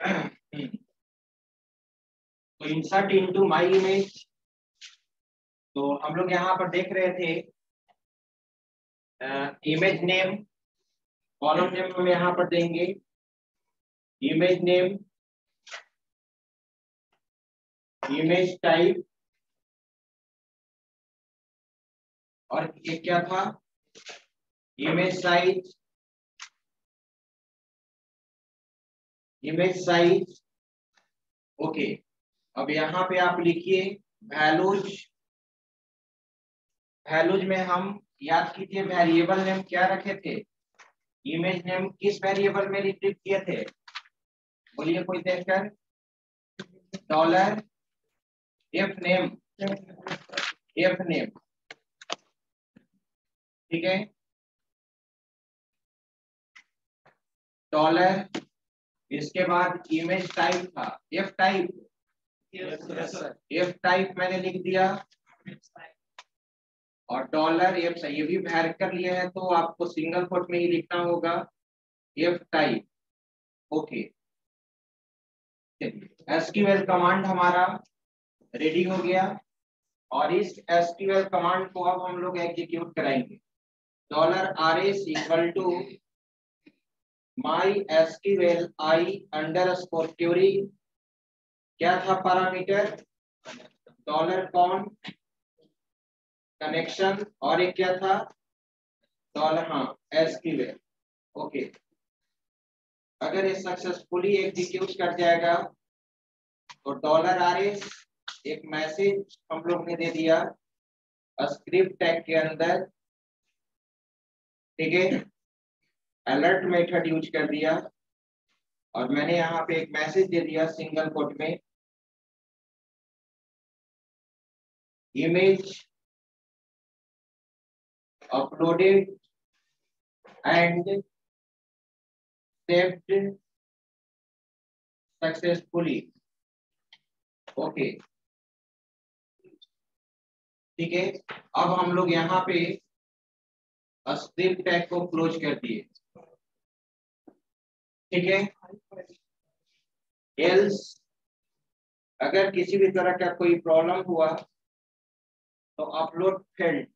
तो insert into my image, तो हम लोग यहाँ पर देख रहे थे इमेज नेम, कॉलम नेम हम यहाँ पर देंगे इमेज नेम, इमेज टाइप, और ये क्या था, image size, image size. Okay, अब यहाँ पे आप लिखिए वैल्यूज। वैल्यूज में हम याद कीजिए वेरिएबल नेम क्या रखे थे, इमेज नेम किस वेरिएबल में रिट्रीव किए थे, बोलिए कोई देखकर, dollar F name, F name, ठीक है, डॉलर, इसके बाद इमेज टाइप था एफ टाइप, एफ टाइप मैंने लिख दिया, और डॉलर एफ से ये भी वैर कर लिया है तो आपको सिंगल कोट में ही लिखना होगा F type. Okay, SQL command हमारा रेडी हो गया, और इस एसक्यूएल कमांड को अब हम लोग एग्जीक्यूट कराएंगे। $RS equal to my SQL I underscore query, क्या था पैरामीटर, $कॉन कनेक्शन, और एक क्या था एसक्यूएल। ओके, अगर ये सक्सेसफुली एग्जीक्यूट कर जाएगा तो $RS एक मैसेज हम लोग ने दे दिया स्क्रिप्ट टैग के अंदर, ठीक है, अलर्ट मेथड यूज कर दिया, और मैंने यहाँ पे एक मैसेज दे दिया सिंगल कोट में, image uploaded and saved successfully. Okay, ठीक है, अब हम लोग यहाँ पे स्क्रिप्ट टैग को क्लोज कर दिए, ठीक है। एल्स अगर किसी भी तरह का कोई प्रॉब्लम हुआ तो upload failed,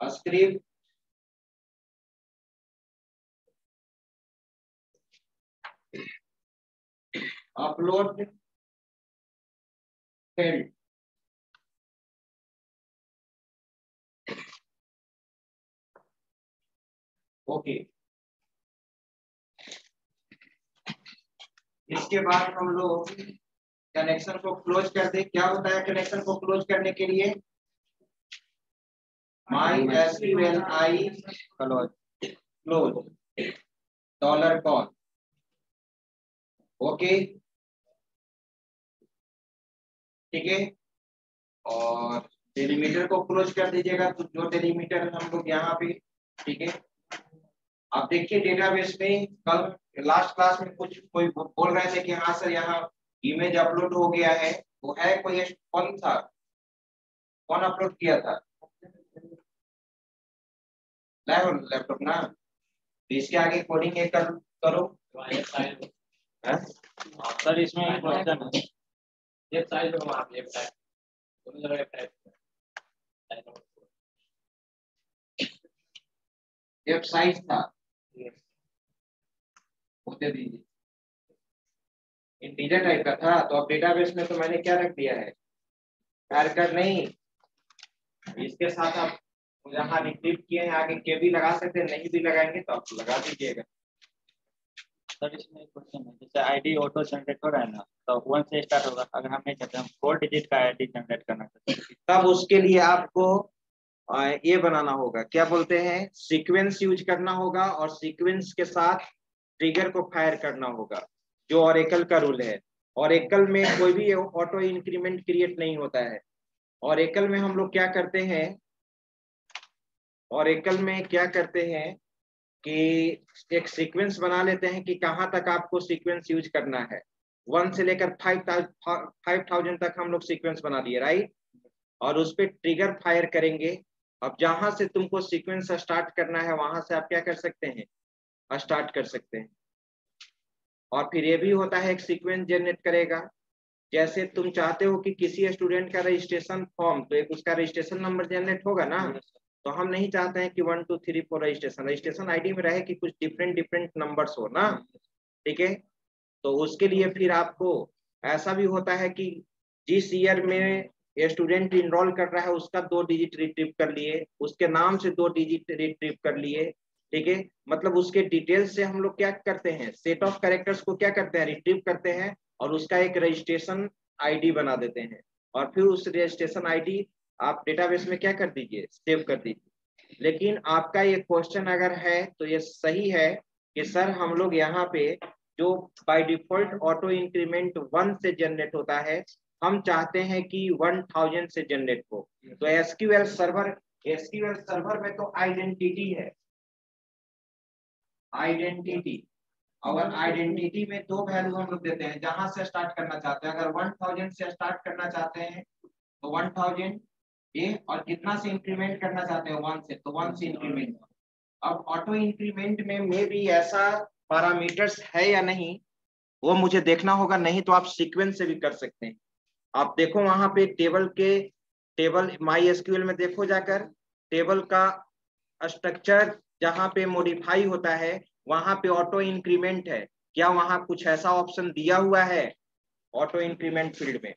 script upload failed, okay. इसके बाद हम लोग कनेक्शन को क्लोज कर दे। क्या होता है कनेक्शन को क्लोज करने के लिए, माई एसक्यूएल आई क्लोज $कॉन, ओके, ठीक है, और डेलीमीटर को क्लोज कर दीजिएगा, तो जो डेलीमीटर हम लोग यहाँ पे, ठीक है। आप देखिए डेटाबेस में कल लास्ट क्लास में कुछ कोई बोल रहे थे कि हाँ सर यहाँ इमेज अपलोड हो गया है, वो है कोई, कौन था, कौन अपलोड किया था, लैपटॉप ना, तो इसके आगे कोडिंग एक करो सर, इसमें एक क्वेश्चन है, लेफ्ट साइड में, वहां लेफ्ट साइड, दोनों जगह लेफ्ट साइड था, होते दीजिए, इंटीजर टाइप का था, तो अब डेटाबेस में तो मैंने क्या रख दिया है, कैरेक्टर नहीं, इसके साथ आप यहाँ रिट्रीव किए हैं, आगे के भी लगा सकते हैं, नहीं भी लगाएंगे तो आप लगा दीजिएगा। सर इसमें एक क्वेश्चन है, जैसे आईडी ऑटो जनरेट हो रहा है ना, तो 1 से स्टार्ट होगा, अगर हम नहीं चाहते, हम 4 डिजिट का आईडी जनरेट करना चाहते हैं, तब उसके लिए आपको ये बनाना होगा, क्या बोलते हैं, सीक्वेंस यूज करना होगा, और सीक्वेंस के साथ ट्रिगर को फायर करना होगा, जो ऑरेकल का रूल है। ऑरेकल में कोई भी ऑटो इंक्रीमेंट क्रिएट नहीं होता है। ऑरेकल में हम लोग क्या करते हैं, ऑरेकल में क्या करते हैं कि एक सीक्वेंस बना लेते हैं कि कहां तक आपको सीक्वेंस यूज करना है, 1 से लेकर 5000 तक हम लोग सीक्वेंस बना दिए, राइट, और उस पर ट्रिगर फायर करेंगे। अब जहां से तुमको सीक्वेंस स्टार्ट करना है वहां से आप क्या कर सकते हैं, स्टार्ट कर सकते हैं, और फिर ये भी होता है एक सीक्वेंस जनरेट करेगा। जैसे तुम चाहते हो कि किसी स्टूडेंट का रजिस्ट्रेशन फॉर्म, तो एक उसका रजिस्ट्रेशन नंबर जनरेट होगा ना। तो हम नहीं चाहते हैं कि 1 2 3 4 रजिस्ट्रेशन आईडी में रहे कि कुछ डिफरेंट डिफरेंट नंबर्स हो ना। ठीक है, तो उसके लिए फिर आपको ऐसा भी होता है कि जिस ईयर में स्टूडेंट इनरोल कर रहा है उसका 2 डिजिट रिट्रीव कर लिए, उसके नाम से 2 डिजिट रिट्रीव कर लिए। ठीक है, मतलब उसके डिटेल्स से हम लोग क्या करते हैं, सेट ऑफ कैरेक्टर्स को क्या करते हैं, रिट्रीव करते हैं और उसका एक रजिस्ट्रेशन आईडी बना देते हैं। और फिर उस रजिस्ट्रेशन आईडी आप डेटाबेस में क्या कर दीजिए, सेव कर दीजिए। लेकिन आपका ये क्वेश्चन अगर है तो ये सही है कि सर हम लोग यहाँ पे जो बाय डिफॉल्ट ऑटो इंक्रीमेंट 1 से जनरेट होता है, हम चाहते हैं कि 1000 से जनरेट हो। तो एसक्यूएल सर्वर में तो आइडेंटिटी है, आइडेंटिटी, और आइडेंटिटी में 2 वैल्यू हम लोग देते हैं जहां से स्टार्ट करना चाहते हैं। अगर 1000 से स्टार्ट करना चाहते हैं तो 1000 ये, और कितना से इंक्रीमेंट करना चाहते हैं 1 से, तो 1 से इंक्रीमेंट। अब ऑटो इंक्रीमेंट में मे भी ऐसा पैरामीटर्स है या नहीं वो मुझे देखना होगा, नहीं तो आप सीक्वेंस से भी कर सकते हैं। आप देखो वहां पे टेबल माई एसक्यूएल में देखो जाकर, टेबल का स्ट्रक्चर जहां पे मॉडिफाई होता है वहां पे ऑटो इंक्रीमेंट है क्या, वहां कुछ ऐसा ऑप्शन दिया हुआ है ऑटो इंक्रीमेंट फील्ड में?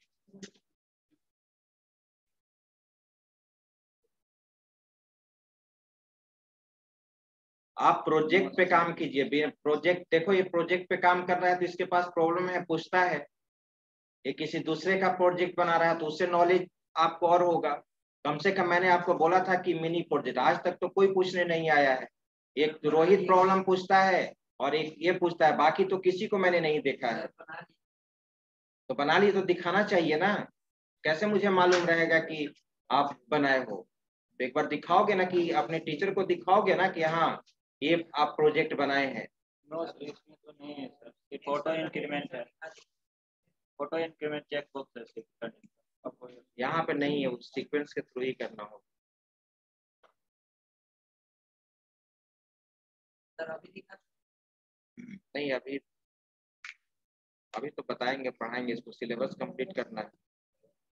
आप प्रोजेक्ट पे काम कीजिए, प्रोजेक्ट देखो, ये प्रोजेक्ट पे काम कर रहा है तो इसके पास प्रॉब्लम है, पूछता है। ये किसी दूसरे का प्रोजेक्ट बना रहा है तो उससे नॉलेज आपको और होगा। कम से कम मैंने आपको बोला था कि मिनी प्रोजेक्ट, आज तक तो कोई पूछने नहीं आया है। एक रोहित प्रॉब्लम पूछता है और एक ये पूछता है, बाकी तो किसी को मैंने नहीं देखा है। तो बना ली तो दिखाना चाहिए ना, कैसे मुझे मालूम रहेगा कि आप बनाए हो? तो एक बार दिखाओगे ना, कि अपने टीचर को दिखाओगे ना कि हाँ ये आप प्रोजेक्ट बनाए हैं। नो सर, इसमें तो नहीं है सर, ये ऑटो इंक्रीमेंट है, ऑटो इंक्रीमेंट चेकबॉक्स है सिर्फ। यहाँ पे नहीं है, उस सीक्वेंस के थ्रू ही करना होगा। नहीं, अभी तो बताएंगे, पढ़ाएंगे, इसको सिलेबस कंप्लीट करना है।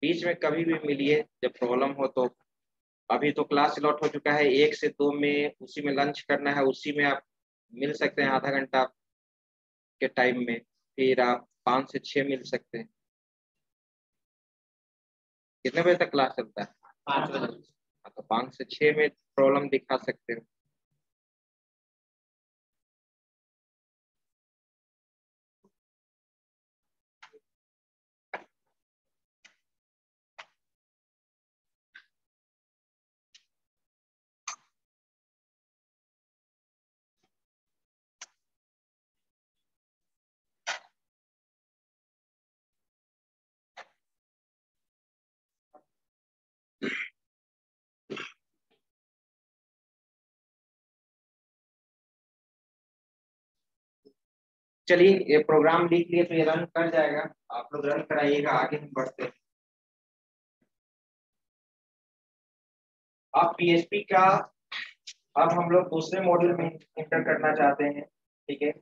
बीच में कभी भी मिलिए जब प्रॉब्लम हो तो। अभी तो क्लास लॉट हो चुका है 1 से 2 में, उसी में लंच करना है, उसी में आप मिल सकते हैं आधा घंटा के टाइम में। फिर आप 5 से 6 मिल सकते हैं। कितने बजे तक क्लास चलता है? 5 बजे। तो 5 से 6 में प्रॉब्लम दिखा सकते हो। चलिए, ये प्रोग्राम लिख लिए तो ये रन कर जाएगा, आप लोग रन कराइएगा, आगे हम बढ़ते हैं। अब पीएचपी का अब हम लोग दूसरे मॉड्यूल में एंटर करना चाहते हैं। ठीक है,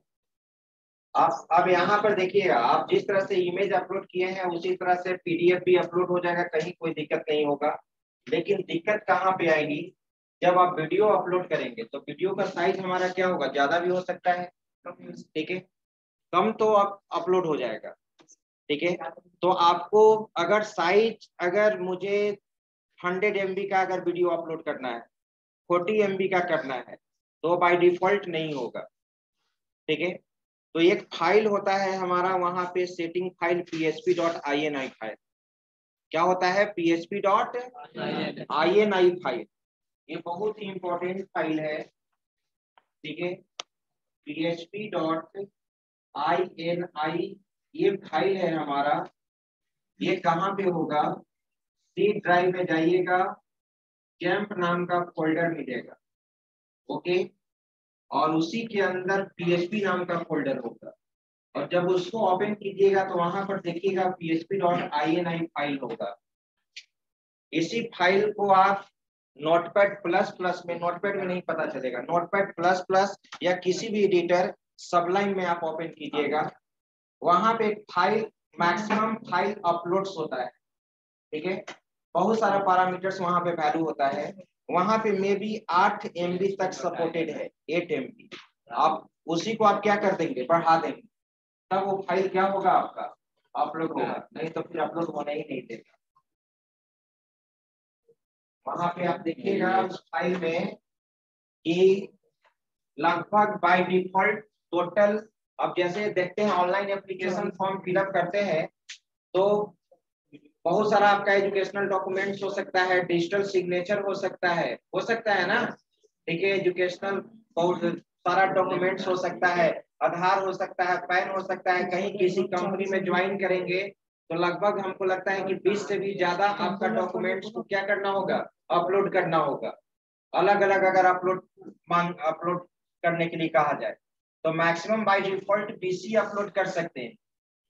आप अब यहाँ पर देखिएगा, आप जिस तरह से इमेज अपलोड किए हैं उसी तरह से पीडीएफ भी अपलोड हो जाएगा, कहीं कोई दिक्कत नहीं होगा। लेकिन दिक्कत कहाँ पे आएगी, जब आप वीडियो अपलोड करेंगे तो वीडियो का साइज हमारा क्या होगा, ज्यादा भी हो सकता है, ठीक है, कम तो आप अपलोड हो जाएगा। ठीक है, तो आपको अगर साइज, अगर मुझे 100 MB का अगर वीडियो अपलोड करना है, 40 MB का करना है, तो बाय डिफॉल्ट नहीं होगा। ठीक है, तो एक फाइल होता है हमारा वहां पे सेटिंग फाइल php.ini फाइल। क्या होता है? php.ini file. ये बहुत ही इंपॉर्टेंट फाइल है। ठीक है, php.ini ये फाइल है हमारा। ये कहाँ पे होगा? सी ड्राइव में जाइएगा, कैंप नाम का फोल्डर मिलेगा। ओके, और उसी के अंदर php नाम का फोल्डर होगा, और जब उसको ओपन कीजिएगा तो वहां पर देखिएगा php.ini फाइल होगा। इसी फाइल को आप नोटपैड प्लस प्लस में, नोटपैड में नहीं पता चलेगा, नोटपैड प्लस प्लस या किसी भी एडिटर सबलाइन में आप ओपन कीजिएगा, वहां पे फाइल मैक्सिमम फाइल अपलोड्स होता है, ठीक है, बहुत सारा पैरामीटर्स वहां पे वैल्यू होता है, वहां पे मे बी 8 MB तक सपोर्टेड है, 8 MB। आप उसी को आप क्या कर देंगे, बढ़ा देंगे, तब वो फाइल क्या होगा, आपका अपलोड होगा, नहीं तो फिर अपलोड होना ही नहीं देगा। वहां पे आप देखिएगा उस फाइल में कि लगभग बाय डिफॉल्ट टोटल, अब जैसे देखते हैं ऑनलाइन एप्लीकेशन फॉर्म फिलअप करते हैं तो बहुत सारा आपका एजुकेशनल डॉक्यूमेंट्स हो सकता है, डिजिटल सिग्नेचर हो सकता है ना, ठीक है, एजुकेशनल बहुत सारा डॉक्यूमेंट्स हो सकता है, आधार हो सकता है, पैन हो सकता है, कहीं किसी कंपनी में ज्वाइन करेंगे तो लगभग हमको लगता है कि 20 से भी ज्यादा आपका डॉक्यूमेंट्स को क्या करना होगा, अपलोड करना होगा, अलग अलग अगर अपलोड करने के लिए कहा जाए तो maximum by default 20 he upload कर सकते हैं,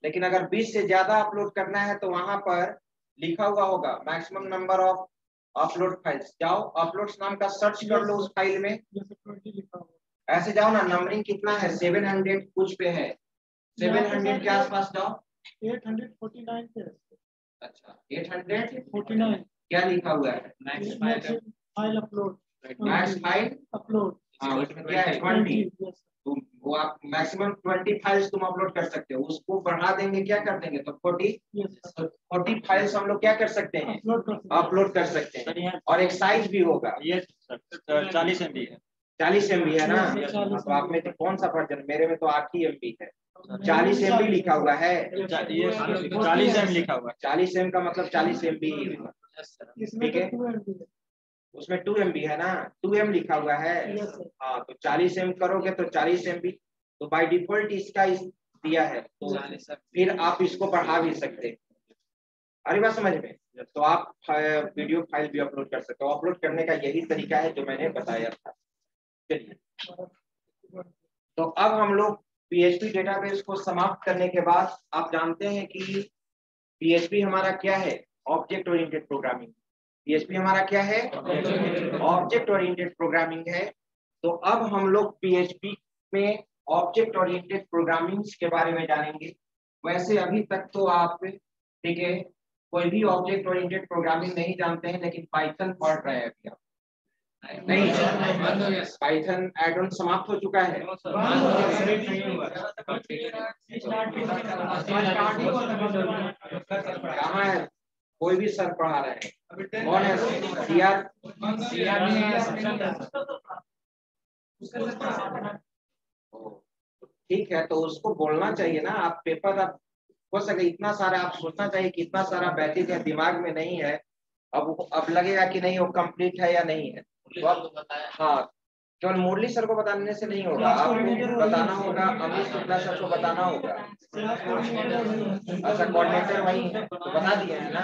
लेकिन अगर 20 से ज्यादा अपलोड करना है तो वहां पर लिखा हुआ होगा maximum number of upload files. जाओ अपलोड्स नाम का सर्च कर लो उस फाइल में, ऐसे जाओ ना, नंबरिंग कितना है, 700 कुछ पे है, 700 के आसपास जाओ, 849 पे। अच्छा 849 क्या लिखा हुआ है, max file upload, max file upload, हाँ उसमें क्या है 20, तो वो आप मैक्सिमम 20 फाइल्स तुम अपलोड कर सकते हो, उसको बढ़ा देंगे, क्या कर देंगे तो 40 फाइल्स हम लोग क्या कर सकते हैं, अपलोड कर सकते हैं, और एक साइज भी होगा, ये 40 MB है, 40 MB है ना, तो आप में तो कौन सा वर्जन, मेरे में तो 8 ही MB है, 40 MB लिखा हुआ है, 40 M लिखा हुआ है, 40 M का मतलब 40 MB ही होगा, ठीक है, उसमें 2 MB है ना, 2 M लिखा हुआ है, हाँ तो 40 M करोगे तो 40 MB, तो बाय डिफॉल्ट इसका दिया है, तो फिर आप इसको बढ़ा भी सकते हैं, अरे बात समझ में, तो आप वीडियो फाइल भी अपलोड कर सकते हो, अपलोड करने का यही तरीका है जो मैंने बताया था। चलिए, तो अब हम लोग PHP डेटाबेस को समाप्त करने के बाद आप जानते हैं कि PHP हमारा क्या है, ऑब्जेक्ट ओरिएंटेड प्रोग्रामिंग, PHP हमारा क्या है, ऑब्जेक्ट ओरिएंटेड प्रोग्रामिंग है। तो अब हम लोग PHP में ऑब्जेक्ट ओरिएंटेड प्रोग्रामिंग के बारे में जानेंगे। वैसे अभी तक तो आप, ठीक है, कोई भी ऑब्जेक्ट ओरिएंटेड प्रोग्रामिंग नहीं जानते हैं, लेकिन पाइथन पढ़ रहे हैं अभी आप, नहीं, पाइथन एड ऑन समाप्त हो चुका है, कहाँ है, कोई भी सर पढ़ा रहे हैं, कौन है, ठीक है, तो उसको बोलना चाहिए ना, आप पेपर आप हो सके इतना सारा आप सोचना चाहिए कि इतना सारा बैठिक है, दिमाग में नहीं है, अब लगेगा कि नहीं वो कंप्लीट है या नहीं है, तो अब हाँ, केवल मुरली सर को बताने से नहीं होगा, आपको बताना होगा, अमित शुक्ला सर को बताना होगा, अच्छा कोऑर्डिनेटर वही है तो बता दिए है ना,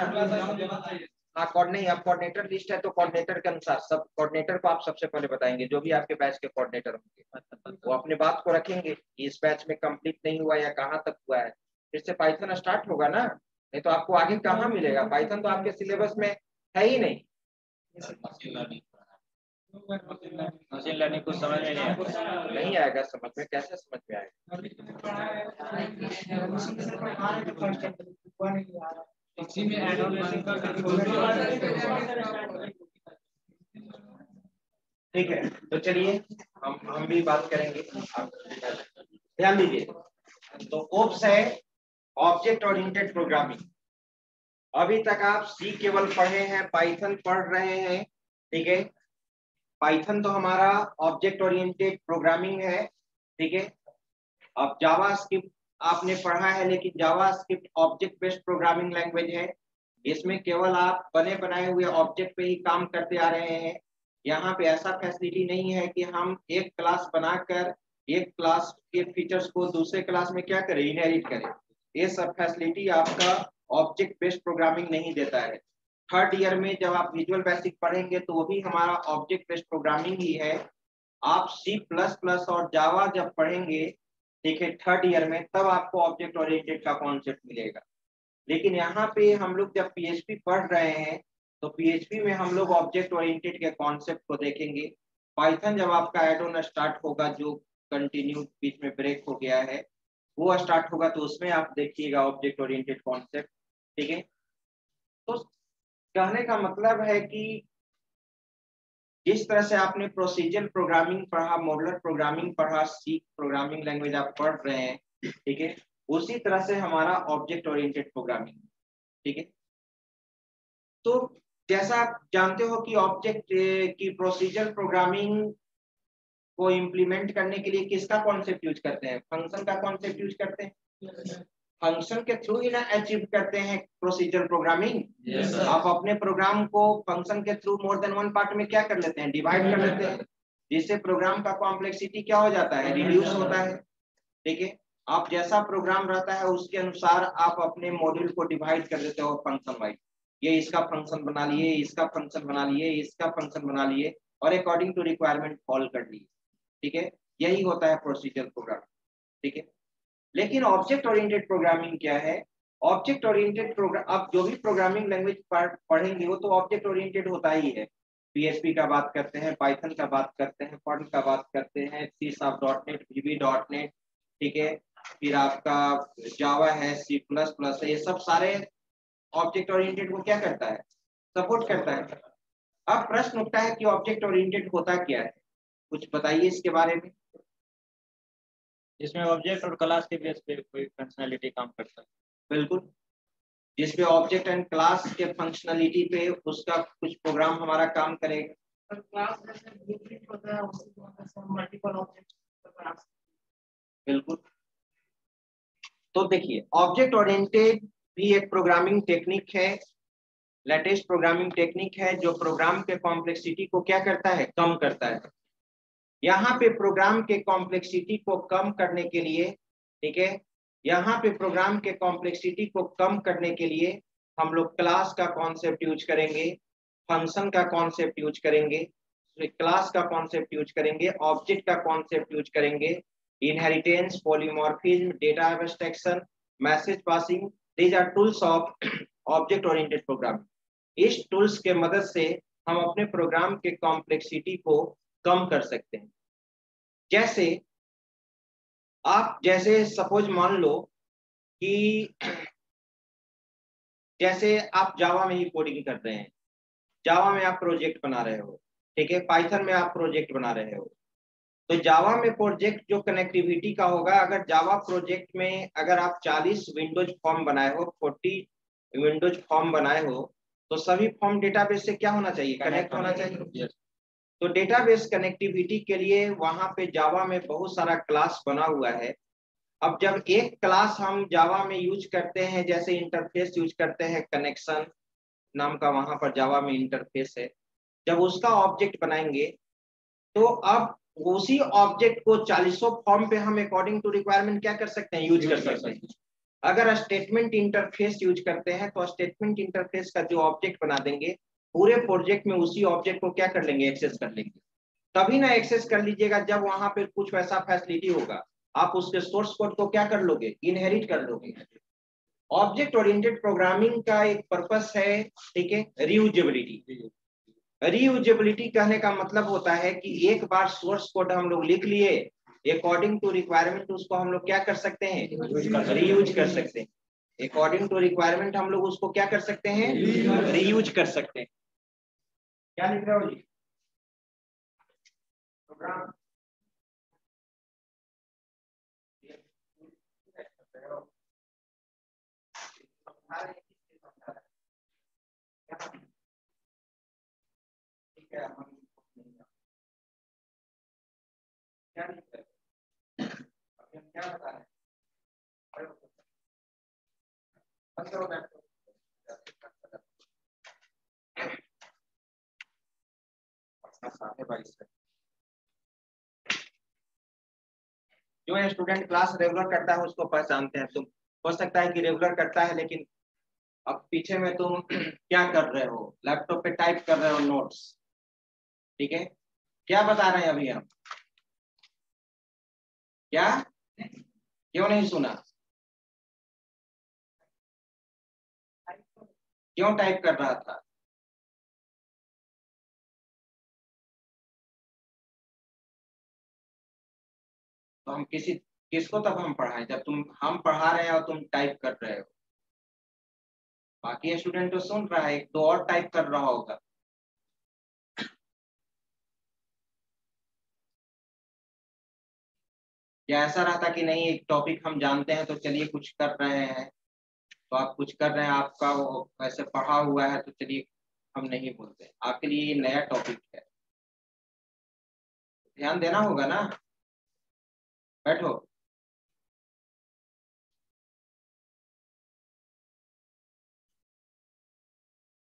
हाँ नहीं, अब कोऑर्डिनेटर लिस्ट है तो कोऑर्डिनेटर के अनुसार सब कोऑर्डिनेटर को आप सबसे पहले बताएंगे, जो भी आपके बैच के कोऑर्डिनेटर होंगे वो अपने बात को रखेंगे कि इस बैच में कंप्लीट नहीं हुआ या कहाँ तक हुआ है, फिर से पाइथन स्टार्ट होगा ना, नहीं तो आपको आगे कहाँ मिलेगा, पाइथन तो आपके सिलेबस में है ही नहीं। मशीन लर्निंग कुछ समझ में नहीं आएगा, समझ में कैसे समझ में आएगा, ठीक है, तो चलिए हम भी बात करेंगे, आप ध्यान दीजिए, तो ओप्स है ऑब्जेक्ट ओरिएंटेड प्रोग्रामिंग, अभी तक आप सी केवल पढ़े हैं, पाइथन पढ़ रहे हैं, ठीक है, पाइथन तो हमारा ऑब्जेक्ट ओरिएंटेड प्रोग्रामिंग है, ठीक है, अब जावास्क्रिप्ट आपने पढ़ा है, लेकिन JavaScript object based programming language है, इसमें केवल आप बने बनाए हुए ऑब्जेक्ट पे ही काम करते आ रहे हैं, यहाँ पे ऐसा फैसिलिटी नहीं है कि हम एक क्लास बनाकर एक क्लास के फीचर्स को दूसरे क्लास में क्या करें, इनहेरिट करें, ये सब फैसिलिटी आपका ऑब्जेक्ट बेस्ड प्रोग्रामिंग नहीं देता है। थर्ड ईयर में जब आप विजुअल बेसिक पढ़ेंगे तो वो भी हमारा ऑब्जेक्ट बेस्ड प्रोग्रामिंग ही है, आप C++ और जावा जब पढ़ेंगे, ठीक है, थर्ड ईयर में, तब आपको ऑब्जेक्ट ओरिएंटेड का कॉन्सेप्ट मिलेगा, लेकिन यहाँ पे हम लोग जब PHP पढ़ रहे हैं तो PHP में हम लोग ऑब्जेक्ट ओरिएंटेड के कॉन्सेप्ट को देखेंगे, पाइथन जब आपका एड ऑन स्टार्ट होगा जो कंटिन्यू बीच में ब्रेक हो गया है, वो स्टार्ट होगा तो उसमें आप देखिएगा ऑब्जेक्ट ओरिएंटेड कॉन्सेप्ट। ठीक है, तो कहने का मतलब है कि जिस तरह से आपने प्रोसीजर प्रोग्रामिंग पढ़ा, मॉडुलर प्रोग्रामिंग पढ़ा, सी प्रोग्रामिंग लैंग्वेज आप पढ़ रहे हैं, ठीक है, उसी तरह से हमारा ऑब्जेक्ट ओरिएंटेड प्रोग्रामिंग। ठीक है, तो जैसा आप जानते हो कि ऑब्जेक्ट की प्रोसीजर प्रोग्रामिंग को इम्प्लीमेंट करने के लिए किसका कॉन्सेप्ट यूज करते हैं? फंक्शन का कॉन्सेप्ट यूज करते हैं। फंक्शन के थ्रू ही ना अचीव करते हैं प्रोसीजर प्रोग्रामिंग। Yes, sir. आप अपने प्रोग्राम को फंक्शन के through more than one part में क्या कर लेते हैं? डिवाइड कर लेते हैं, जिससे प्रोग्राम का कॉम्प्लेक्सिटी क्या हो जाता है? रिड्यूस होता है। ठीक है, आप जैसा प्रोग्राम रहता है उसके अनुसार आप अपने मॉड्यूल को डिवाइड कर देते हो फंक्शन वाइज। ये इसका फंक्शन बना लिए, इसका फंक्शन बना लिए, इसका फंक्शन बना लिए और अकॉर्डिंग टू रिक्वायरमेंट कॉल कर लिए। ठीक है, यही होता है प्रोसीजर प्रोग्राम। ठीक है, लेकिन ऑब्जेक्ट ओरिएंटेड प्रोग्रामिंग क्या है? ऑब्जेक्ट ओरिएंटेड प्रोग्राम, आप जो भी प्रोग्रामिंग लैंग्वेज पढ़ेंगे वो तो ऑब्जेक्ट ओरिएंटेड होता ही है। पीएचपी का बात करते हैं, पाइथन का बात करते हैं, पर्ल का बात करते हैं, C#.NET, VB.NET, ठीक है, फिर आपका जावा है, C++ है, ये सब सारे ऑब्जेक्ट ओरिएंटेड को क्या करता है? सपोर्ट करता है। अब प्रश्न उठता है कि ऑब्जेक्ट ओरिएंटेड होता क्या है? कुछ बताइए इसके बारे में। इसमें ऑब्जेक्ट और क्लास के बेस पे कोई फंक्शनैलिटी काम करता है। बिल्कुल, जिसपे ऑब्जेक्ट एंड क्लास के फंक्शनलिटी पे उसका कुछ प्रोग्राम हमारा काम करेगा। क्लास जैसे ब्लूप्रिंट होता है उसमें मल्टीपल ऑब्जेक्ट। बिल्कुल, तो देखिए ऑब्जेक्ट ओरिएंटेड भी एक प्रोग्रामिंग टेक्निक है, लेटेस्ट प्रोग्रामिंग टेक्निक है जो प्रोग्राम के कॉम्प्लेक्सिटी को क्या करता है? कम करता है। यहाँ पे प्रोग्राम के कॉम्प्लेक्सिटी को कम करने के लिए, ठीक है, यहाँ पे प्रोग्राम के कॉम्प्लेक्सिटी को कम करने के लिए हम लोग क्लास का कॉन्सेप्ट यूज करेंगे, फंक्शन का कॉन्सेप्ट यूज करेंगे, क्लास का कॉन्सेप्ट यूज करेंगे, ऑब्जेक्ट का कॉन्सेप्ट यूज करेंगे, inheritance, polymorphism, data abstraction, message passing, these are tools of object oriented programming. इस टूल्स के मदद से हम अपने प्रोग्राम के कॉम्प्लेक्सिटी को कम कर सकते हैं। जैसे आप जैसे सपोज मान लो कि जैसे आप जावा में ही कोडिंग कर रहे हैं, जावा में आप प्रोजेक्ट बना रहे हो, ठीक है, पाइथन में आप प्रोजेक्ट बना रहे हो, तो जावा में प्रोजेक्ट जो कनेक्टिविटी का होगा, अगर जावा प्रोजेक्ट में अगर आप 40 विंडोज फॉर्म बनाए हो, 40 विंडोज फॉर्म बनाए हो, तो सभी फॉर्म डेटाबेस से क्या होना चाहिए? कनेक्ट होना चाहिए। तो डेटाबेस कनेक्टिविटी के लिए वहां पे जावा में बहुत सारा क्लास बना हुआ है। अब जब एक क्लास हम जावा में यूज करते हैं, जैसे इंटरफेस यूज करते हैं, कनेक्शन नाम का वहां पर जावा में इंटरफेस है, जब उसका ऑब्जेक्ट बनाएंगे तो अब उसी ऑब्जेक्ट को 40 फॉर्म पे हम अकॉर्डिंग टू रिक्वायरमेंट क्या कर सकते हैं? यूज कर सकते हैं। अगर स्टेटमेंट इंटरफेस यूज करते हैं तो स्टेटमेंट इंटरफेस का जो ऑब्जेक्ट बना देंगे, पूरे प्रोजेक्ट में उसी ऑब्जेक्ट को क्या कर लेंगे? एक्सेस कर लेंगे। तभी ना एक्सेस कर लीजिएगा जब वहां पे कुछ वैसा फैसिलिटी होगा, आप उसके सोर्स कोड को क्या कर लोगे? इनहेरिट कर लोगे। ऑब्जेक्ट ओरिएंटेड प्रोग्रामिंग का एक पर्पस है, ठीक है, रीयूजेबिलिटी। रीयूजेबिलिटी कहने का मतलब होता है कि एक बार सोर्स कोड हम लोग लिख लिए, अकॉर्डिंग टू रिक्वायरमेंट उसको हम लोग क्या कर सकते हैं? रीयूज कर सकते हैं। अकॉर्डिंग टू रिक्वायरमेंट हम लोग उसको क्या कर सकते हैं? रीयूज कर सकते हैं। क्या लिख रहे हो जी? प्रोग्राम ठीक है, हम क्या लिख रहे हैं? अभी हम क्या बता रहे हैं? जो स्टूडेंट क्लास रेगुलर करता है उसको पहचानते हैं तुम। हो सकता है कि रेगुलर करता है लेकिन अब पीछे में तुम क्या कर रहे हो? लैपटॉप पे टाइप कर रहे हो नोट्स, ठीक है। क्या बता रहे हैं अभी हम? क्या? क्यों नहीं सुना? क्यों टाइप कर रहा था? तो हम किसी किसको तब हम पढ़ाएं जब हम पढ़ा रहे हैं और तुम टाइप कर रहे हो। बाकी स्टूडेंट तो सुन रहा है, एक दो और टाइप कर रहा होगा। या ऐसा रहता कि नहीं एक टॉपिक हम जानते हैं तो चलिए कुछ कर रहे हैं, तो आप कुछ कर रहे हैं, आपका वैसे पढ़ा हुआ है तो चलिए हम नहीं बोलते। आपके लिए ये नया टॉपिक है, ध्यान देना होगा ना। बैठो।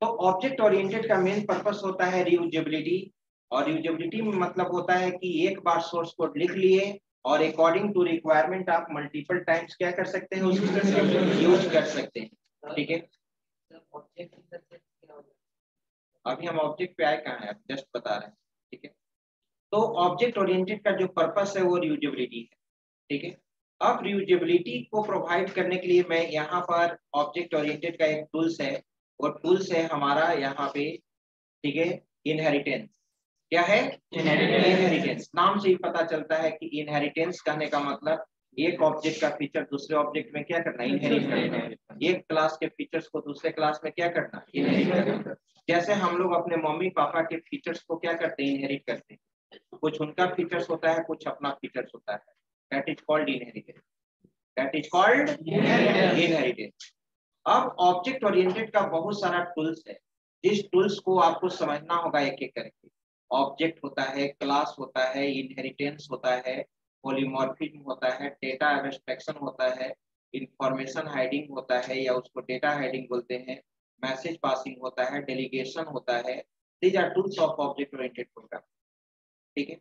तो ऑब्जेक्ट ओरिएंटेड का मेन पर्पस होता है रियूजेबिलिटी, और रियूजेबिलिटी में मतलब होता है कि एक बार सोर्स कोड लिख लिए और अकॉर्डिंग टू रिक्वायरमेंट आप मल्टीपल टाइम्स क्या कर सकते हैं, उसको यूज कर सकते हैं। ठीक है, अभी हम ऑब्जेक्ट पे आए कहाँ हैं, जस्ट बता रहे हैं। ठीक है, तो ऑब्जेक्ट ओरिएंटेड का जो पर्पस है वो रियूजेबिलिटी है। ठीक है, अब रियूजेबिलिटी को प्रोवाइड करने के लिए मैं यहाँ पर ऑब्जेक्ट ओरिएंटेड का एक टूल्स है, वो टूल्स है हमारा यहाँ पे। ठीक है, इनहेरिटेंस। क्या है? इनहेरिटेंस। नाम से ही पता चलता है कि इनहेरिटेंस कहने का मतलब एक ऑब्जेक्ट का फीचर दूसरे ऑब्जेक्ट में क्या करना, इनहेरिट करना। एक क्लास के फीचर्स को दूसरे क्लास में क्या करना, इनहेरिट करना। जैसे हम लोग अपने मम्मी पापा के फीचर्स को क्या करते हैं, इनहेरिट करते हैं। कुछ उनका फीचर्स होता है, कुछ अपना फीचर्स होता है। That is called inheritance. That is called inheritance. अब ऑब्जेक्ट ओरिएंटेड का बहुत सारा टूल्स है, जिस टूल्स को आपको समझना होगा एक एक करके। ऑब्जेक्ट होता है, क्लास होता है, इनहेरिटेंस होता है, पॉलीमॉर्फिज्म होता है, डेटा एब्स्ट्रैक्शन होता है, इंफॉर्मेशन हाइडिंग होता है या उसको डेटा हाइडिंग बोलते हैं, मैसेज पासिंग होता है, डेलीगेशन होता है। These are tools of object oriented program. ठीक है,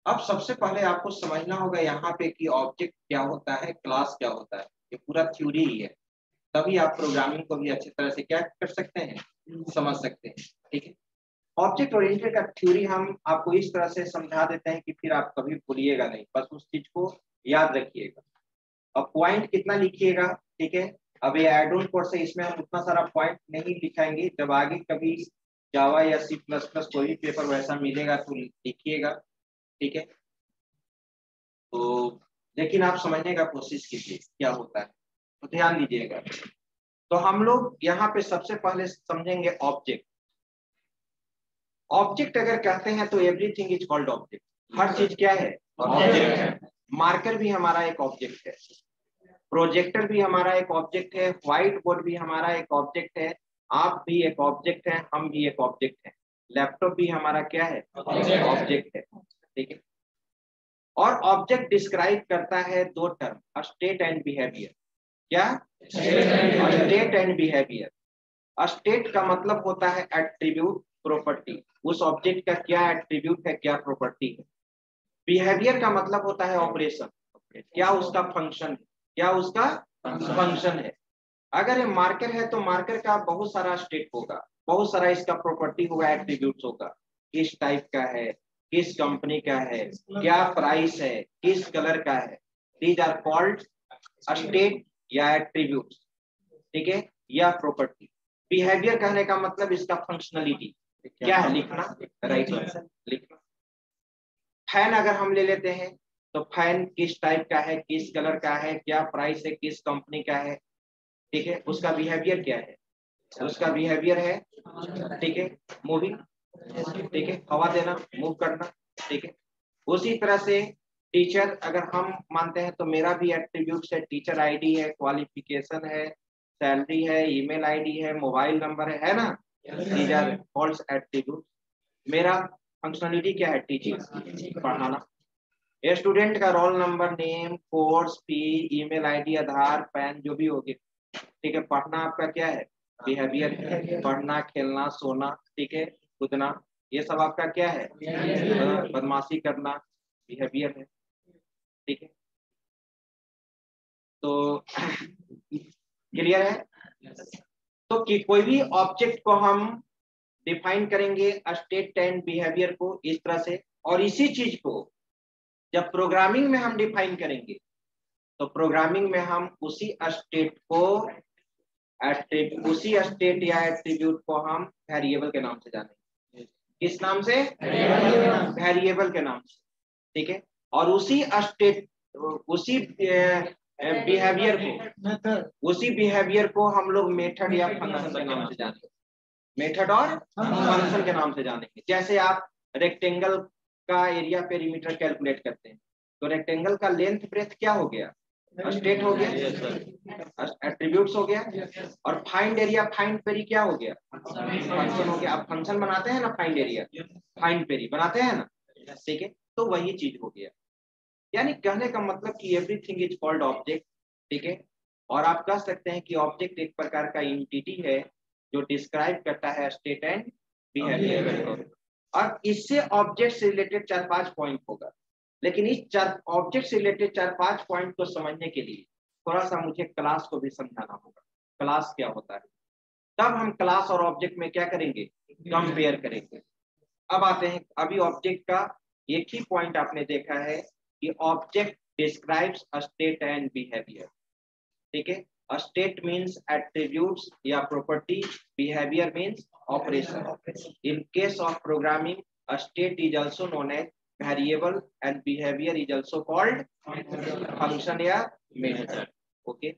अब सबसे पहले आपको समझना होगा यहाँ पे कि ऑब्जेक्ट क्या होता है, क्लास क्या होता है। ये पूरा थ्योरी ही है, तभी आप प्रोग्रामिंग को भी अच्छी तरह से क्या कर सकते हैं, समझ सकते हैं। ठीक है, ऑब्जेक्ट ओरिएंटेड का थ्योरी हम आपको इस तरह से समझा देते हैं कि फिर आप कभी भूलिएगा नहीं, बस उस चीज को याद रखिएगा। अब पॉइंट कितना लिखिएगा। ठीक है, अब ये एड ऑन कोर्स है, इसमें हम उतना सारा पॉइंट नहीं लिखाएंगे। जब आगे कभी जावा या C++ कोई भी पेपर वैसा मिलेगा तो लिखिएगा। ठीक है, तो लेकिन आप समझने का कोशिश कीजिए क्या होता है, तो ध्यान दीजिएगा। तो हम लोग यहाँ पे सबसे पहले समझेंगे ऑब्जेक्ट। ऑब्जेक्ट अगर कहते हैं तो एवरीथिंग इज कॉल्ड ऑब्जेक्ट। हर चीज क्या है, ऑब्जेक्ट है। मार्कर भी हमारा एक ऑब्जेक्ट है, प्रोजेक्टर भी हमारा एक ऑब्जेक्ट है, व्हाइट बोर्ड भी हमारा एक ऑब्जेक्ट है, आप भी एक ऑब्जेक्ट है, हम भी एक ऑब्जेक्ट है, लैपटॉप भी हमारा क्या है, ऑब्जेक्ट है। ठीक है, और ऑब्जेक्ट डिस्क्राइब करता है दो टर्म, स्टेट एंड बिहेवियर। क्या? State and behaviour. स्टेट का मतलब होता है एट्रीब्यूट, प्रॉपर्टी। उस ऑब्जेक्ट का क्या एट्रीब्यूट है, क्या प्रॉपर्टी है। बिहेवियर का मतलब होता है ऑपरेशन, क्या उसका फंक्शन है, क्या उसका फंक्शन है। अगर ये मार्कर है तो मार्कर का बहुत सारा स्टेट होगा, बहुत सारा इसका प्रॉपर्टी होगा, एट्रीब्यूट्स होगा। किस टाइप का है, किस कंपनी का है, क्या प्राइस है, किस कलर का है। दीज आर कॉल्ड स्टेट या एट्रीब्यूट्स। ठीक है, या प्रॉपर्टी। बिहेवियर कहने का मतलब इसका फंक्शनलिटी क्या है, लिखना, राइट आंसर लिखना। फैन अगर हम ले लेते हैं तो फैन किस टाइप का है, किस कलर का है, क्या प्राइस है, किस कंपनी का है। ठीक है, उसका बिहेवियर क्या है, उसका बिहेवियर है, ठीक है, मूविंग। ठीक है, हवा देना, मूव करना। ठीक है, उसी तरह से टीचर अगर हम मानते हैं तो मेरा भी एट्रीब्यूट्स है, टीचर आईडी है, क्वालिफिकेशन है, सैलरी है, ईमेल आईडी है, मोबाइल नंबर है ना। These are false attribute. मेरा फंक्शनलिटी क्या है, टीचिंग, पढ़ाना। स्टूडेंट का roll number, name, course fee, email ID, Aadhaar, PAN जो भी होगी। ठीक है, पढ़ना आपका क्या है, बिहेवियर है, पढ़ना, खेलना, सोना, ठीक है, कूदना, ये सब आपका क्या है, बदमाशी करना, बिहेवियर है। ठीक है, तो क्लियर है। तो कि कोई भी ऑब्जेक्ट को हम डिफाइन करेंगे स्टेट एंड बिहेवियर को इस तरह से, और इसी चीज को जब प्रोग्रामिंग में हम डिफाइन करेंगे तो प्रोग्रामिंग में हम उसी स्टेट को उसी स्टेट या एट्रीब्यूट को हम वेरिएबल के नाम से जानेंगे। किस नाम से? वेरिएबल के नाम से। ठीक है, और उसी स्टेट तो उसी बिहेवियर को हम लोग मेथड या फंक्शन के नाम से जानेंगे, मेथड और फंक्शन के नाम से जानेंगे। जैसे आप रेक्टेंगल का एरिया पेरीमीटर कैलकुलेट करते हैं, तो रेक्टेंगल का लेंथ ब्रेथ क्या हो गया, स्टेट हो गया, एट्रीब्यूट्स हो गया, और फाइंड एरिया फाइंड पेरी क्या हो गया, फंक्शन हो गया। आप फंक्शन बनाते हैं ना, फाइंड एरिया फाइंड पेरी बनाते हैं ना, ठीक है, तो वही चीज हो गया। यानी कहने का मतलब कि एवरीथिंग इज कॉल्ड ऑब्जेक्ट, ठीक है। और आप कह सकते हैं कि ऑब्जेक्ट एक प्रकार का एंटिटी है जो डिस्क्राइब करता है स्टेट एंड बिहेवियर। और इससे ऑब्जेक्ट से रिलेटेड 4-5 पॉइंट होगा, लेकिन इस ऑब्जेक्ट से रिलेटेड 4-5 पॉइंट को समझने के लिए थोड़ा सा मुझे क्लास को भी समझाना होगा। क्लास क्या होता है, तब हम क्लास और ऑब्जेक्ट में क्या करेंगे, कंपेयर करेंगे। अब आते हैं, अभी ऑब्जेक्ट का एक ही पॉइंट आपने देखा है कि object describes a state and behaviour, ठीक है। अ स्टेट मीन्स एट्रीब्यूट्स या property, behaviour means operation. In case of programming, a state is also known as variable and behaviour is also called function या method. Okay,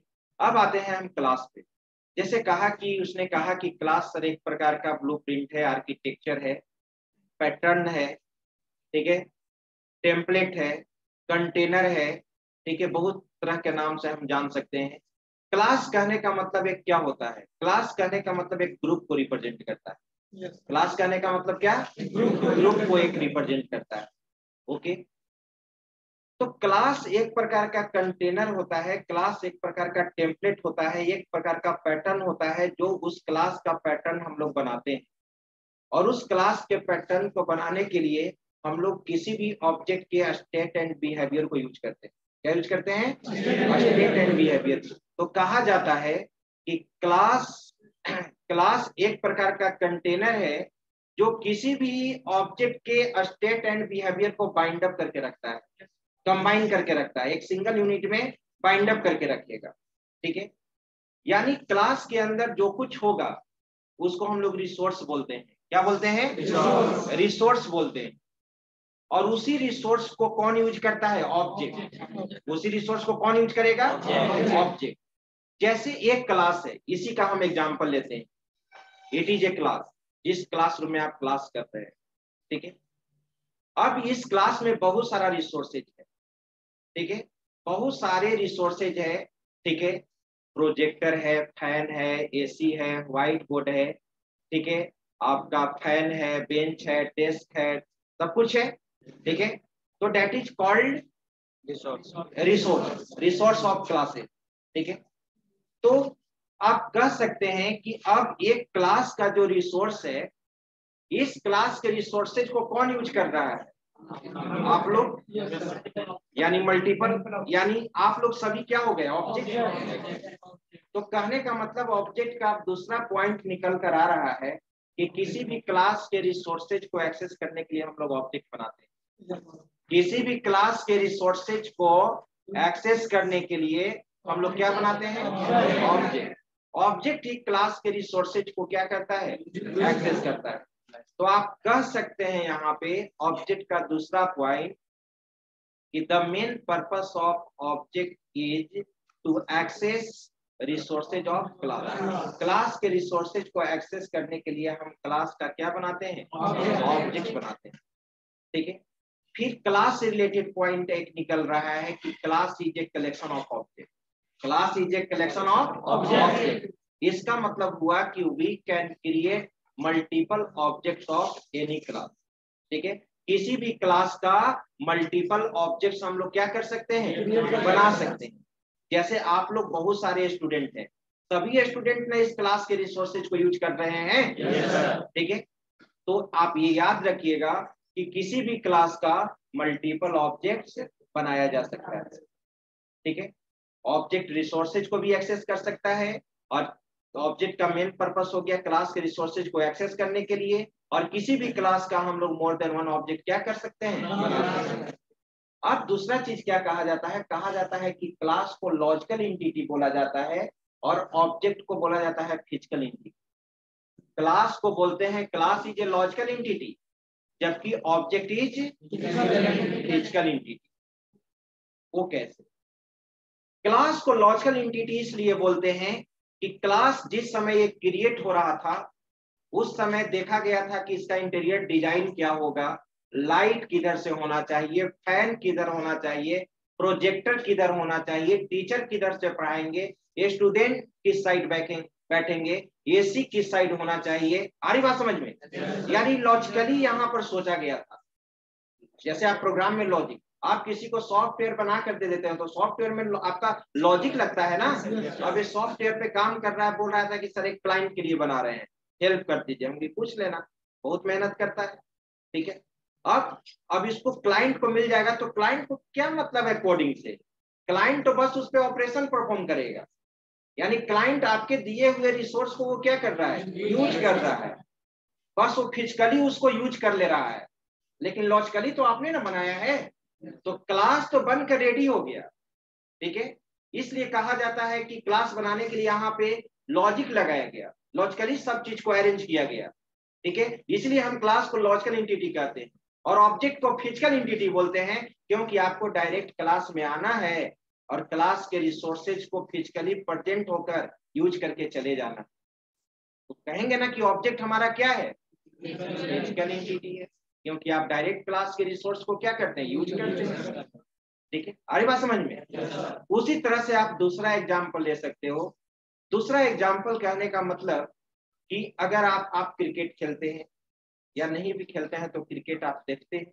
अब आते हैं हम class पे। जैसे कहा कि उसने कहा कि क्लास सर एक प्रकार का ब्लूप्रिंट है, आर्किटेक्चर है, पैटर्न है, ठीक है, टेम्पलेट है, कंटेनर है, ठीक है, बहुत तरह के नाम से हम जान सकते हैं। क्लास कहने का मतलब एक क्या होता है, क्लास कहने का मतलब एक ग्रुप को रिप्रेजेंट करता है। क्लास कहने का मतलब क्या, ग्रुप को एक रिप्रेजेंट करता है। ओके, तो क्लास एक प्रकार का कंटेनर होता है, क्लास एक प्रकार का टेम्पलेट होता है, एक प्रकार का पैटर्न होता है जो उस क्लास का पैटर्न हम लोग बनाते हैं। और उस क्लास के पैटर्न को बनाने के लिए हम लोग किसी भी ऑब्जेक्ट के स्टेट एंड बिहेवियर को यूज करते हैं। क्या यूज करते हैं, स्टेट एंड बिहेवियर। तो कहा जाता है कि क्लास एक प्रकार का कंटेनर है जो किसी भी ऑब्जेक्ट के स्टेट एंड बिहेवियर को बाइंड अप करके रखता है, कंबाइन करके रखता है, एक सिंगल यूनिट में बाइंड अप करके रखेगा, ठीक है। यानी क्लास के अंदर जो कुछ होगा उसको हम लोग रिसोर्स बोलते हैं। क्या बोलते हैं, रिसोर्स बोलते हैं। और उसी रिसोर्स को कौन यूज करता है, ऑब्जेक्ट। उसी रिसोर्स को कौन यूज करेगा, ऑब्जेक्ट। जैसे एक क्लास है, इसी का हम एग्जांपल लेते हैं, इट इज ए क्लास, जिस क्लासरूम में आप क्लास कर रहे हैं, ठीक है। अब इस क्लास में बहुत सारा रिसोर्सेज है, ठीक है, बहुत सारे रिसोर्सेज है, ठीक है। प्रोजेक्टर है, फैन है, एसी है, व्हाइट बोर्ड है, ठीक है, आपका फैन है, बेंच है, डेस्क है, सब कुछ है, ठीक है। तो that is called resource of classes, ठीक है। तो आप कह सकते हैं कि अब एक क्लास का जो रिसोर्स है, इस क्लास के रिसोर्सेज को कौन यूज कर रहा है, आप लोग, यानी मल्टीपल, यानी आप लोग सभी क्या हो गए, ऑब्जेक्ट। तो कहने का मतलब ऑब्जेक्ट का दूसरा पॉइंट निकल कर आ रहा है कि किसी भी क्लास के रिसोर्सेज को एक्सेस करने के लिए हम लोग ऑब्जेक्ट बनाते हैं। किसी भी क्लास के रिसोर्सेज को एक्सेस करने के लिए हम लोग क्या बनाते हैं, ऑब्जेक्ट। ऑब्जेक्ट ही क्लास के रिसोर्सेज को क्या करता है, एक्सेस करता है। तो आप कह सकते हैं यहाँ पे ऑब्जेक्ट का दूसरा पॉइंट कि the main purpose of object is to access resources of class. Class के रिसोर्सेज को एक्सेस करने के लिए हम क्लास का क्या बनाते हैं, ऑब्जेक्ट बनाते हैं, ठीक है। फिर क्लास से रिलेटेड पॉइंट एक निकल रहा है कि class is a collection of object. Class is a collection of object. इसका मतलब हुआ कि we can create multiple objects of any class, ठीक है। किसी भी क्लास का मल्टीपल ऑब्जेक्ट्स हम लोग क्या कर सकते हैं, बना सकते हैं। जैसे आप लोग बहुत सारे स्टूडेंट हैं, सभी स्टूडेंट ने इस क्लास के रिसोर्सेज को यूज कर रहे हैं, ठीक है। तो आप ये याद रखिएगा कि किसी भी क्लास का मल्टीपल ऑब्जेक्ट्स बनाया जा सकता है, ठीक है। ऑब्जेक्ट रिसोर्सेज को भी एक्सेस कर सकता है, और ऑब्जेक्ट का मेन पर्पस हो गया क्लास के रिसोर्सेज को एक्सेस करने के लिए, और किसी भी क्लास का हम लोग मोर देन वन ऑब्जेक्ट क्या कर सकते हैं। अब दूसरा चीज क्या कहा जाता है, कहा जाता है कि क्लास को लॉजिकल एंटिटी बोला जाता है और ऑब्जेक्ट को बोला जाता है फिजिकल एंटिटी। क्लास को बोलते हैं class is a logical entity, जबकि ऑब्जेक्ट इज फिजिकल एंटिटी। वो कैसे? क्लास को लॉजिकल एंटिटी इसलिए बोलते हैं कि क्लास जिस समय ये क्रिएट हो रहा था उस समय देखा गया था कि इसका इंटीरियर डिजाइन क्या होगा, लाइट किधर से होना चाहिए, फैन किधर होना चाहिए, प्रोजेक्टर किधर होना चाहिए, टीचर किधर से पढ़ाएंगे, स्टूडेंट किस साइड बैठेंगे, एसी किस साइड होना चाहिए। आ रही बात समझ में? यानी लॉजिकली यहाँ पर सोचा गया था। जैसे आप प्रोग्राम में लॉजिक, आप किसी को सॉफ्टवेयर बना कर दे देते हैं तो सॉफ्टवेयर में आपका लॉजिक लगता है ना। अब ये सॉफ्टवेयर पे काम कर रहा है, बोल रहा था कि सर एक क्लाइंट के लिए बना रहे हैं, हेल्प कर दीजिए, हम भी पूछ लेना, बहुत मेहनत करता है, ठीक है। अब इसको क्लाइंट को मिल जाएगा तो क्लाइंट को क्या मतलब है कोडिंग से? क्लाइंट तो बस उस पर ऑपरेशन परफॉर्म करेगा। यानी क्लाइंट आपके दिए हुए रिसोर्स को वो क्या कर रहा है? यूज कर रहा है, बस वो फिजिकली उसको यूज कर ले रहा है, लेकिन लॉजिकली तो आपने ना बनाया है। तो क्लास तो बनकर रेडी हो गया, ठीक है। इसलिए कहा जाता है कि क्लास बनाने के लिए यहाँ पे लॉजिक लगाया गया, लॉजिकली सब चीज को अरेंज किया गया, ठीक है। इसलिए हम क्लास को लॉजिकल एंटिटी कहते हैं और ऑब्जेक्ट को फिजिकल एंटिटी बोलते हैं, क्योंकि आपको डायरेक्ट क्लास में आना है और क्लास के रिसोर्सेज को फिजिकली प्रेजेंट होकर यूज करके चले जाना। तो कहेंगे ना कि ऑब्जेक्ट हमारा क्या है? फिजिकल एंटिटी है, क्योंकि आप डायरेक्ट क्लास के रिसोर्स को क्या करते हैं? यूज करते हैं, ठीक है। अरे बात समझ में? उसी तरह से आप दूसरा एग्जाम्पल ले सकते हो। दूसरा एग्जाम्पल कहने का मतलब कि अगर आप क्रिकेट खेलते हैं या नहीं भी खेलते हैं तो क्रिकेट आप देखते हैं।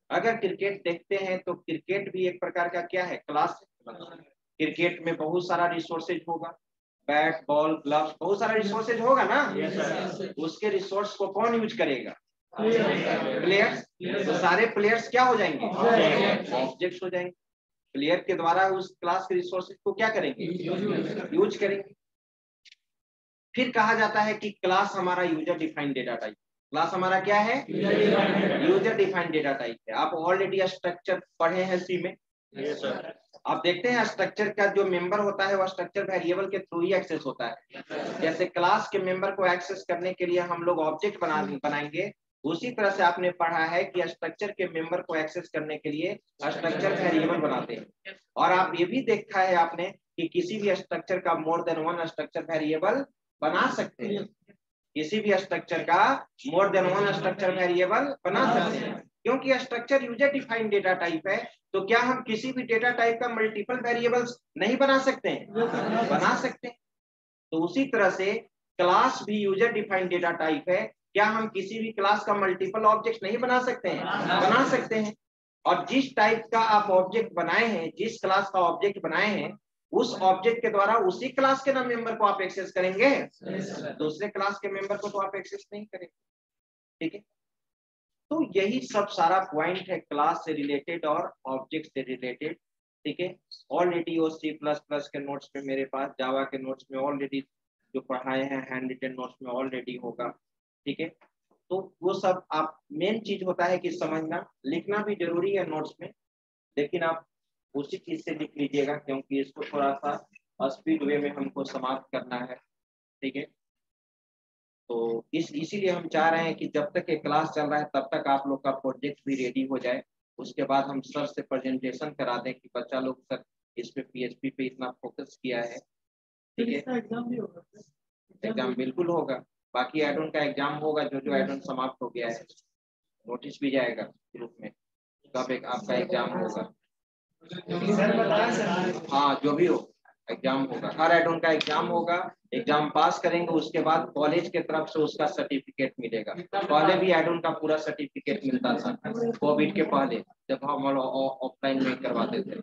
अगर क्रिकेट देखते हैं तो क्रिकेट भी एक प्रकार का क्या है? क्लास है। क्रिकेट में बहुत सारा रिसोर्सेज होगा, बैट बॉल ग्लव्स, बहुत सारा रिसोर्सेज होगा ना। उसके रिसोर्स को कौन यूज करेगा? प्लेयर्स। तो सारे प्लेयर्स क्या हो जाएंगे? ऑब्जेक्ट्स हो जाएंगे। प्लेयर के द्वारा उस क्लास के रिसोर्सेज को क्या करेंगे? यूज करेंगे। फिर कहा जाता है कि क्लास हमारा user defined data type. Class हमारा क्या है? यूजर डिफाइंड डेटा टाइप है। आप ऑलरेडी स्ट्रक्चर पढ़े हैं सी में। आप देखते हैं स्ट्रक्चर का जो मेंबर होता है वह स्ट्रक्चर वेरिएबल के थ्रू ही एक्सेस होता है। जैसे क्लास के मेंबर को एक्सेस करने के लिए हम लोग ऑब्जेक्ट बनाएंगे, उसी तरह से आपने पढ़ा है कि स्ट्रक्चर के मेंबर को एक्सेस करने के लिए स्ट्रक्चर वेरिएबल बनाते हैं। और आप ये भी देखा है आपने कि किसी भी स्ट्रक्चर का more than one structure variable बना सकते हैं। किसी भी स्ट्रक्चर का more than one structure variable बना सकते हैं, क्योंकि structure user defined data type है। तो क्या हम किसी भी डेटा टाइप का मल्टीपल वेरिएबल्स नहीं बना सकते हैं? बना सकते हैं। तो उसी तरह से क्लास भी यूजर डिफाइंड डेटा टाइप है। क्या हम किसी भी क्लास का मल्टीपल ऑब्जेक्ट नहीं बना सकते हैं? बना सकते हैं। और जिस टाइप का आप ऑब्जेक्ट बनाए हैं, जिस क्लास का ऑब्जेक्ट बनाए हैं, उस ऑब्जेक्ट के द्वारा उसी क्लास के ना मेंबर को आप एक्सेस करेंगे, दूसरे क्लास के मेंबर को तो आप एक्सेस नहीं करेंगे, ठीक है। तो यही सब सारा पॉइंट है क्लास से रिलेटेड और ऑब्जेक्ट से रिलेटेड, ठीक है। ऑलरेडी वो C++ के नोट्स में मेरे पास, जावा के नोट्स में ऑलरेडी जो पढ़ाए हैं हैंड रिटन नोट्स में ऑलरेडी होगा, ठीक है। तो वो सब आप, मेन चीज होता है कि समझना, लिखना भी जरूरी है नोट्स में, लेकिन आप उसी चीज से लिख लीजिएगा, क्योंकि इसको थोड़ा सा स्पीड वे में हमको समाप्त करना है, ठीक है। तो इसीलिए हम चाह रहे हैं कि जब तक ये क्लास चल रहा है तब तक आप लोग का प्रोजेक्ट भी रेडी हो जाए। उसके बाद हम सर से प्रेजेंटेशन करा दें कि बच्चा लोग सर इस पे PHP पे इतना फोकस किया है, ठीक है। एग्जाम भी होगा? एग्जाम बिल्कुल होगा। बाकी एड ऑन का एग्जाम होगा, जो एड ऑन समाप्त हो गया है, नोटिस भी जाएगा ग्रुप में कब एक आपका एग्जाम होगा। सर बताया सर। हाँ, जो भी हो एग्जाम होगा, हर एड ऑन का एग्जाम होगा। एग्जाम पास करेंगे उसके बाद कॉलेज के तरफ से उसका सर्टिफिकेट मिलेगा। पहले भी एड ऑन का पूरा सर्टिफिकेट मिलता था, कोविड के पहले जब हम ऑफलाइन में करवाते थे।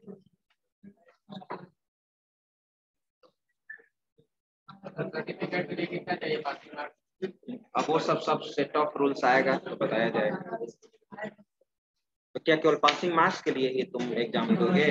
अब वो सब सेट ऑफ रूल्स आएगा तो बताया जाएगा। तो क्या केवल पासिंग मार्क्स के लिए ही तुम एग्जाम दोगे?